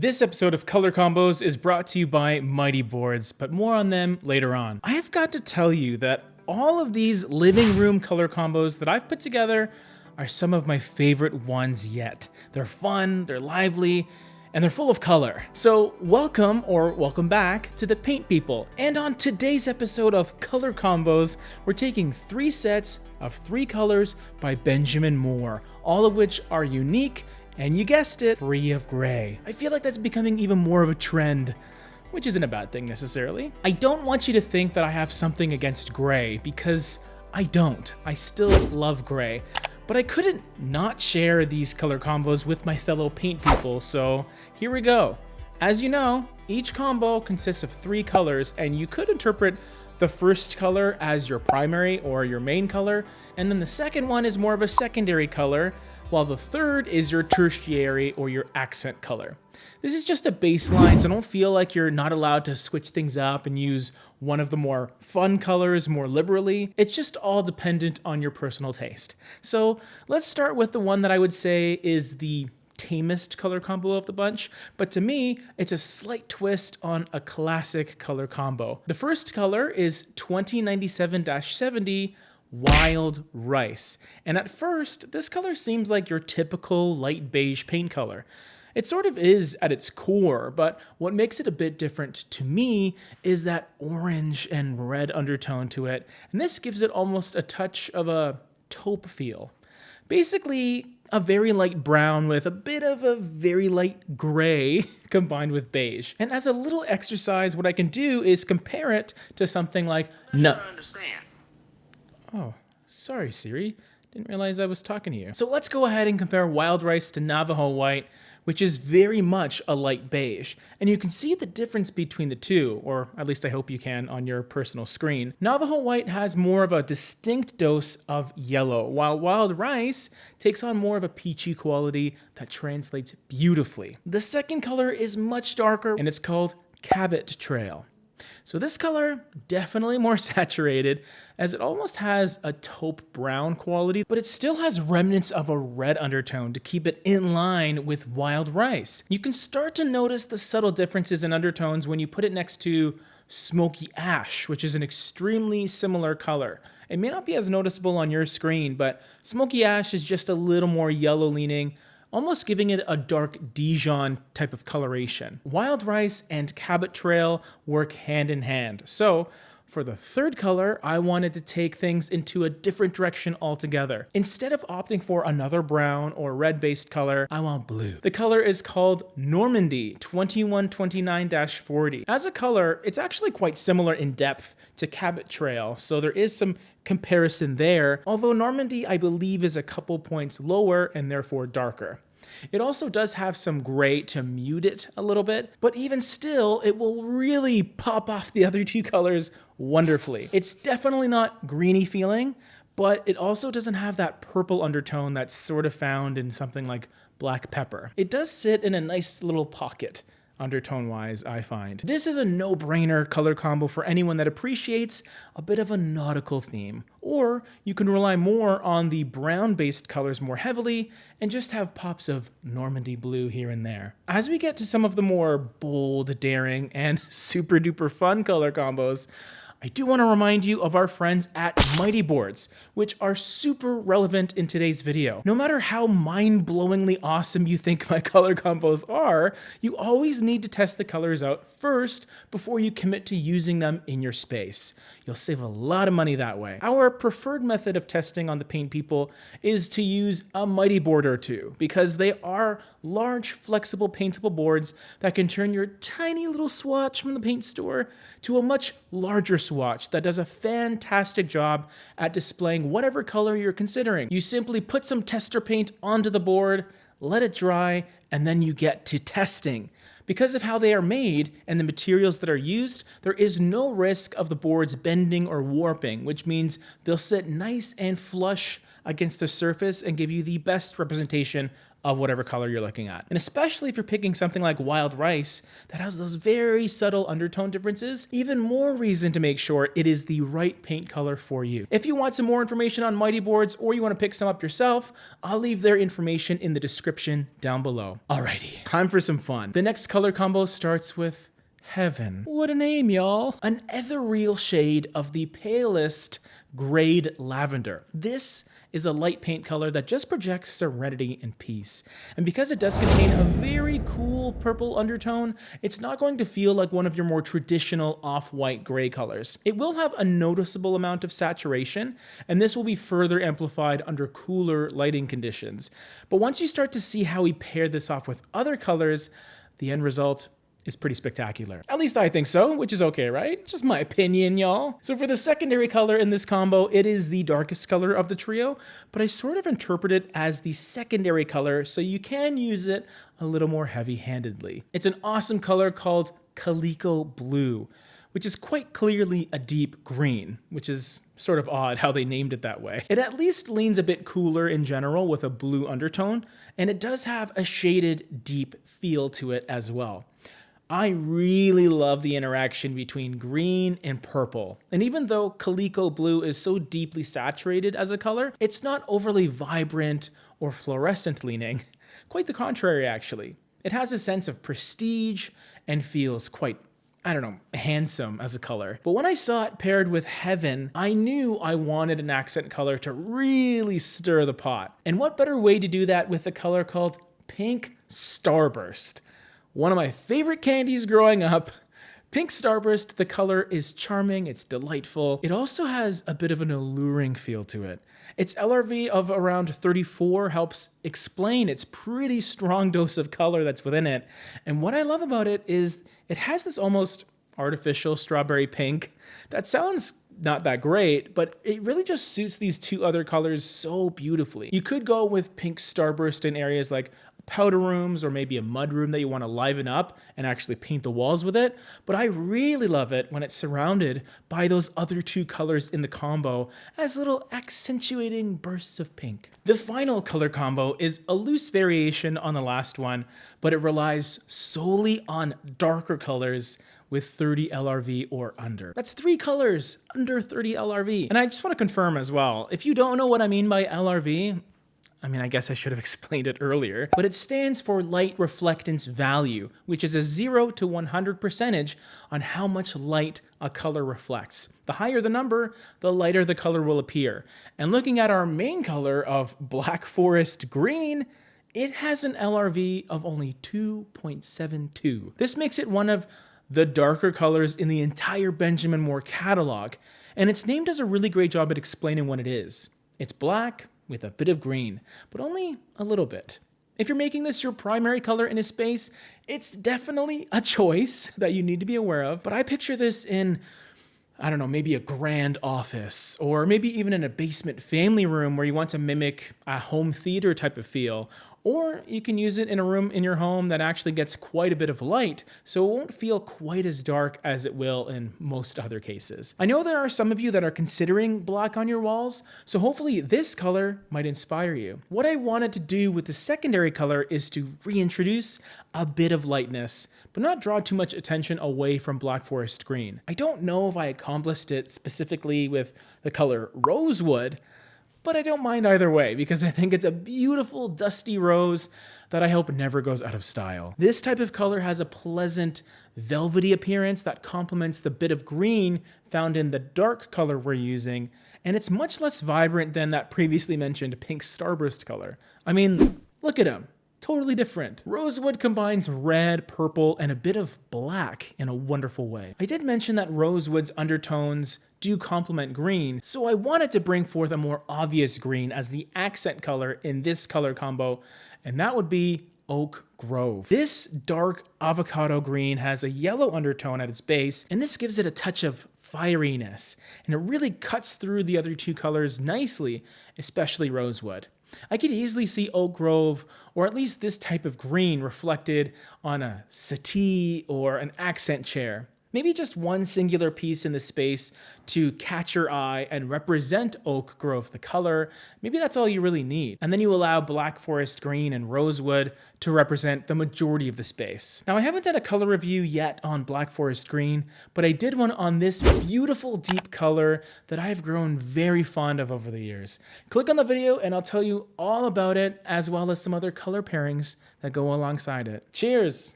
This episode of Color Combos is brought to you by Mighty Boards, but more on them later on. I have got to tell you that all of these living room color combos that I've put together are some of my favorite ones yet. They're fun, they're lively, and they're full of color. So welcome back to the Paint People. And on today's episode of Color Combos, we're taking 3 sets of 3 colors by Benjamin Moore, all of which are unique and, you guessed it, free of gray. I feel like that's becoming even more of a trend, which isn't a bad thing necessarily. I don't want you to think that I have something against gray, because I don't. I still love gray. But I couldn't not share these color combos with my fellow paint people, so here we go. As you know, each combo consists of 3 colors, and you could interpret the first color as your primary or your main color, and then the second one is more of a secondary color, while the third is your tertiary or your accent color. This is just a baseline, so don't feel like you're not allowed to switch things up and use one of the more fun colors more liberally. It's just all dependent on your personal taste. So let's start with the one that I would say is the tamest color combo of the bunch, but to me, it's a slight twist on a classic color combo. The first color is 2097-70 Wild Rice. And at first, this color seems like your typical light beige paint color. It sort of is at its core, but what makes it a bit different to me is that orange and red undertone to it, and this gives it almost a touch of a taupe feel. Basically, a very light brown with a bit of a very light gray combined with beige. And as a little exercise, what I can do is compare it to something like Oh, sorry, Siri. Didn't realize I was talking to you. So let's go ahead and compare Wild Rice to Navajo White, which is very much a light beige. And you can see the difference between the two, or at least I hope you can on your personal screen. Navajo White has more of a distinct dose of yellow, while Wild Rice takes on more of a peachy quality that translates beautifully. The second color is much darker, and it's called Cabot Trail. So this color, definitely more saturated, as it almost has a taupe brown quality, but it still has remnants of a red undertone to keep it in line with Wild Rice. You can start to notice the subtle differences in undertones when you put it next to Smoky Ash, which is an extremely similar color. It may not be as noticeable on your screen, but Smoky Ash is just a little more yellow leaning, almost giving it a dark Dijon type of coloration. Wild Rice and Cabot Trail work hand in hand. So for the third color, I wanted to take things into a different direction altogether. Instead of opting for another brown or red-based color, I want blue. The color is called Normandy 2129-40. As a color, it's actually quite similar in depth to Cabot Trail, so there is some comparison there, although Normandy, I believe, is a couple points lower and therefore darker. It also does have some gray to mute it a little bit, but even still, it will really pop off the other 2 colors wonderfully. It's definitely not greeny feeling, but it also doesn't have that purple undertone that's sort of found in something like black pepper. It does sit in a nice little pocket, undertone-wise, I find. This is a no-brainer color combo for anyone that appreciates a bit of a nautical theme. Or you can rely more on the brown-based colors more heavily and just have pops of Normandy blue here and there. As we get to some of the more bold, daring, and super-duper fun color combos, I do want to remind you of our friends at Mighty Boards, which are super relevant in today's video. No matter how mind-blowingly awesome you think my color combos are, you always need to test the colors out first before you commit to using them in your space. You'll save a lot of money that way. Our preferred method of testing on the Paint People is to use a Mighty Board or two, because they are large, flexible, paintable boards that can turn your tiny little swatch from the paint store to a much larger swatch that does a fantastic job at displaying whatever color you're considering. You simply put some tester paint onto the board, let it dry, and then you get to testing. Because of how they are made and the materials that are used, there is no risk of the boards bending or warping, which means they'll sit nice and flush against the surface and give you the best representation of whatever color you're looking at. And especially if you're picking something like wild rice that has those very subtle undertone differences, even more reason to make sure it is the right paint color for you. If you want some more information on Mighty boards or you want to pick some up yourself, I'll leave their information in the description down below. Alrighty, time for some fun. The next color combo starts with Heaven. What a name, y'all. An ethereal shade of the palest grade lavender. This is a light paint color that just projects serenity and peace. And because it does contain a very cool purple undertone, it's not going to feel like one of your more traditional off-white gray colors. It will have a noticeable amount of saturation, and this will be further amplified under cooler lighting conditions. But once you start to see how we pair this off with other colors, the end result is pretty spectacular. At least I think so, which is okay, right? Just my opinion, y'all. So for the secondary color in this combo, it is the darkest color of the trio, but I sort of interpret it as the secondary color, so you can use it a little more heavy-handedly. It's an awesome color called coleco blue, which is quite clearly a deep green, which is sort of odd how they named it that way. It at least leans a bit cooler in general with a blue undertone, and it does have a shaded, deep feel to it as well. I really love the interaction between green and purple. And even though coleco blue is so deeply saturated as a color, it's not overly vibrant or fluorescent leaning. Quite the contrary, actually. It has a sense of prestige and feels quite, I don't know, handsome as a color. But when I saw it paired with Heaven, I knew I wanted an accent color to really stir the pot. And what better way to do that with a color called Pink Starburst? One of my favorite candies growing up. Pink Starburst, the color is charming, it's delightful. It also has a bit of an alluring feel to it. Its LRV of around 34 helps explain its pretty strong dose of color that's within it. And what I love about it is it has this almost artificial strawberry pink that sounds not that great, but it really just suits these two other colors so beautifully. You could go with Pink Starburst in areas like powder rooms or maybe a mud room that you want to liven up and actually paint the walls with it, but I really love it when it's surrounded by those other two colors in the combo as little accentuating bursts of pink. The final color combo is a loose variation on the last one, but it relies solely on darker colors with 30 LRV or under. That's 3 colors under 30 LRV. And I just want to confirm as well, if you don't know what I mean by LRV, I mean, I guess I should have explained it earlier, but it stands for light reflectance value, which is a 0 to 100 percentage on how much light a color reflects. The higher the number, the lighter the color will appear. And looking at our main color of Black Forest Green, it has an LRV of only 2.72. This makes it one of the darker colors in the entire Benjamin Moore catalog, and it's named does a really great job at explaining what it is. It's black with a bit of green, but only a little bit. If you're making this your primary color in a space, it's definitely a choice that you need to be aware of, but I picture this in, I don't know, maybe a grand office, or maybe even in a basement family room where you want to mimic a home theater type of feel. Or you can use it in a room in your home that actually gets quite a bit of light, so it won't feel quite as dark as it will in most other cases. I know there are some of you that are considering black on your walls, so hopefully this color might inspire you. What I wanted to do with the secondary color is to reintroduce a bit of lightness, but not draw too much attention away from Black Forest Green. I don't know if I accomplished it specifically with the color Rosewood, but I don't mind either way because I think it's a beautiful dusty rose that I hope never goes out of style. This type of color has a pleasant velvety appearance that complements the bit of green found in the dark color we're using, and it's much less vibrant than that previously mentioned Pink Starburst color. I mean, look at him. Totally different. Rosewood combines red, purple, and a bit of black in a wonderful way. I did mention that Rosewood's undertones do complement green, so I wanted to bring forth a more obvious green as the accent color in this color combo, and that would be Oak Grove. This dark avocado green has a yellow undertone at its base, and this gives it a touch of fieriness, and it really cuts through the other two colors nicely, especially Rosewood. I could easily see Oak Grove, or at least this type of green, reflected on a settee or an accent chair. Maybe just one singular piece in the space to catch your eye and represent oak grove, the color. Maybe that's all you really need. And then you allow black forest green and rosewood to represent the majority of the space. Now, I haven't done a color review yet on black forest green, but I did one on this beautiful deep color that I have grown very fond of over the years. Click on the video and I'll tell you all about it, as well as some other color pairings that go alongside it. Cheers!